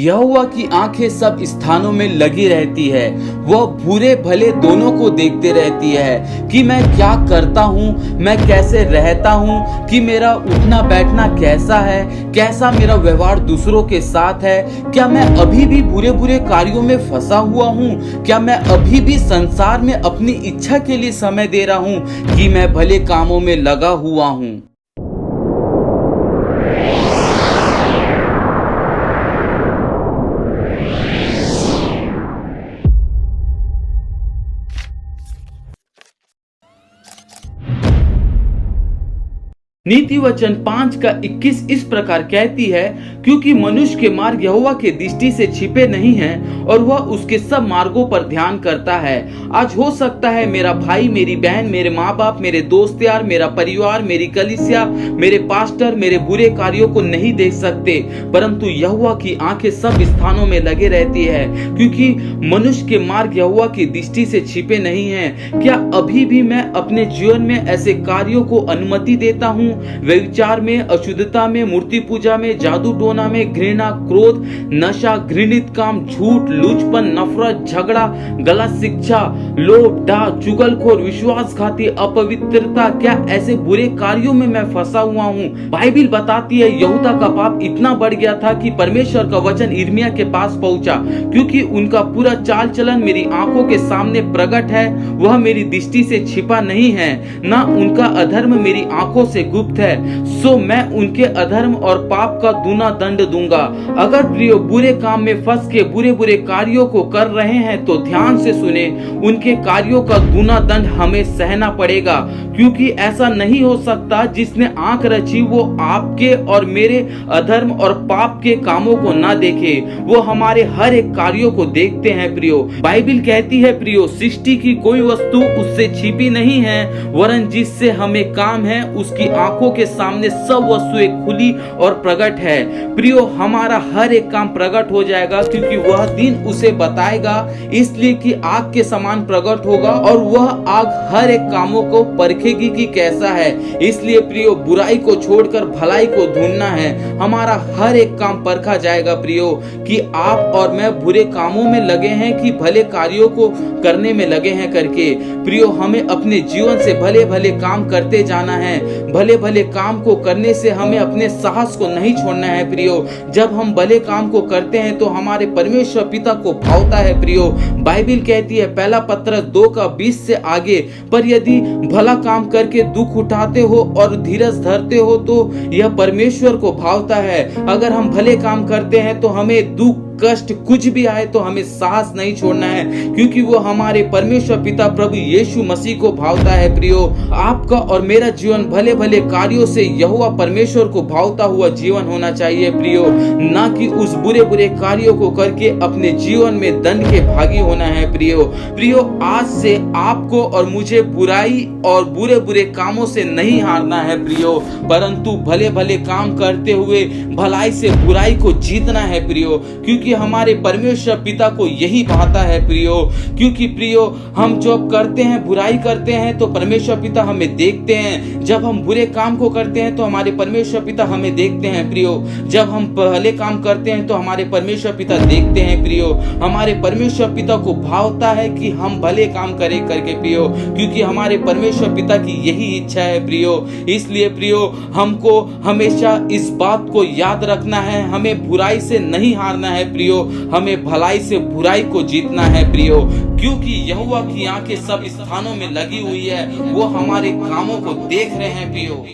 यहोवा की आंखें सब स्थानों में लगी रहती है। वह बुरे भले दोनों को देखते रहती है कि मैं क्या करता हूँ, मैं कैसे रहता हूँ, कि मेरा उठना बैठना कैसा है, कैसा मेरा व्यवहार दूसरों के साथ है। क्या मैं अभी भी बुरे बुरे कार्यों में फंसा हुआ हूँ? क्या मैं अभी भी संसार में अपनी इच्छा के लिए समय दे रहा हूँ, कि मैं भले कामों में लगा हुआ हूँ? नीति वचन 5 का 21 इस प्रकार कहती है, क्योंकि मनुष्य के मार्ग यहोवा के दृष्टि से छिपे नहीं हैं और वह उसके सब मार्गों पर ध्यान करता है। आज हो सकता है मेरा भाई, मेरी बहन, मेरे माँ बाप, मेरे दोस्त यार, मेरा परिवार, मेरी कलीसिया, मेरे पास्टर मेरे बुरे कार्यों को नहीं देख सकते, परंतु यहोवा की आंखें सब स्थानों में लगे रहती है, क्योंकि मनुष्य के मार्ग यहोवा की दृष्टि से छिपे नहीं हैं। क्या अभी भी मैं अपने जीवन में ऐसे कार्यों को अनुमति देता हूँ? व्यभिचार में, अशुद्धता में, मूर्ति पूजा में, जादू टोना में, घृणा, क्रोध, नशा, घृणित काम, झूठ, लुचपन, नफरत, झगड़ा, गलत शिक्षा, लोभ, डाह, चुगलखोर, विश्वासघाती, अपवित्रता, क्या ऐसे बुरे कार्यों में मैं फंसा हुआ हूँ? बाइबिल बताती है यहूदा का पाप इतना बढ़ गया था कि परमेश्वर का वचन यिर्मयाह के पास पहुंचा, क्योंकि उनका पूरा चाल चलन मेरी आंखों के सामने प्रकट है। वह मेरी दृष्टि से छिपा नहीं है, ना उनका अधर्म मेरी आंखों से गुप्त है। सो मैं उनके अधर्म और पाप का दूना दंड दूंगा। अगर प्रियो बुरे काम में फंस के बुरे बुरे कार्यों को कर रहे हैं तो ध्यान से सुने, उनके कार्यों का दूना दंड हमें सहना पड़ेगा, क्योंकि ऐसा नहीं हो सकता जिसने आंख रची वो आपके और मेरे अधर्म और पाप के कामों को ना देखे। वो हमारे हर एक कार्यों को देखते हैं प्रियो। बाइबिल कहती है प्रियो, सृष्टि की कोई वस्तु उससे छिपी नहीं है, वरन जिससे हमें काम है उसकी आंखों के सामने सब वस्तुएं खुली और प्रकट है। प्रियो, हमारा हर एक काम प्रकट हो जाएगा, क्योंकि वह दिन उसे बताएगा, इसलिए कि आग के समान प्रकट होगा और वह आग हर एक कामों को परखेगी कि कैसा है। इसलिए प्रियो, बुराई को छोड़कर भलाई को ढूंढना है। हमारा हर एक काम परखा जाएगा प्रियो, कि आप और मैं बुरे कामों में लगे हैं कि भले कार्यों को करने में लगे हैं करके। प्रियो, हमें अपने जीवन से भले भले काम करते जाना है। भले भले काम को करने से हमें अपने साहस को नहीं छोड़ना है प्रियो। जब हम भले काम को करते हैं तो हमारे परमेश्वर पिता को भावता है प्रियो। बाइबिल कहती है पहला पत्रस 2 का 20 से आगे, पर यदि भला काम करके दुख उठाते हो और धीरज धरते हो तो यह परमेश्वर को भावता है। अगर हम भले काम करते हैं तो हमें दुख कष्ट कुछ भी आए तो हमें साहस नहीं छोड़ना है, क्योंकि वो हमारे परमेश्वर पिता प्रभु यीशु मसीह को भावता है प्रियो। आपका और मेरा जीवन भले भले कार्यों से यहोवा परमेश्वर को भावता हुआ जीवन होना चाहिए प्रियो, ना कि उस बुरे बुरे कार्यों को करके अपने जीवन में दंड के भागी होना है प्रियो। प्रियो, आज से आपको और मुझे बुराई और बुरे बुरे कामों से नहीं हारना है प्रियो, परंतु भले भले काम करते हुए भलाई से बुराई को जीतना है प्रियो, क्योंकि हमारे परमेश्वर पिता को यही भाता है प्रियो। क्योंकि प्रियो, हम जब करते हैं, बुराई करते हैं तो परमेश्वर पिता हमें देखते हैं। जब हम बुरे काम को करते हैं तो हमारे परमेश्वर पिता हमें देखते हैं प्रियो। जब हम भले काम करते हैं तो हमारे परमेश्वर पिता देखते हैं प्रियो। हमारे परमेश्वर पिता को भावता है कि हम भले काम करें करके प्रियो, क्योंकि हमारे परमेश्वर पिता की यही इच्छा है प्रियो। इसलिए प्रियो, हमको हमेशा इस बात को याद रखना है, हमें बुराई से नहीं हारना है प्रियो, हमें भलाई से बुराई को जीतना है प्रियो, क्योंकि यहोवा की आंखें सब स्थानों में लगी हुई है। वो हमारे कामों को देख रहे हैं प्रियो।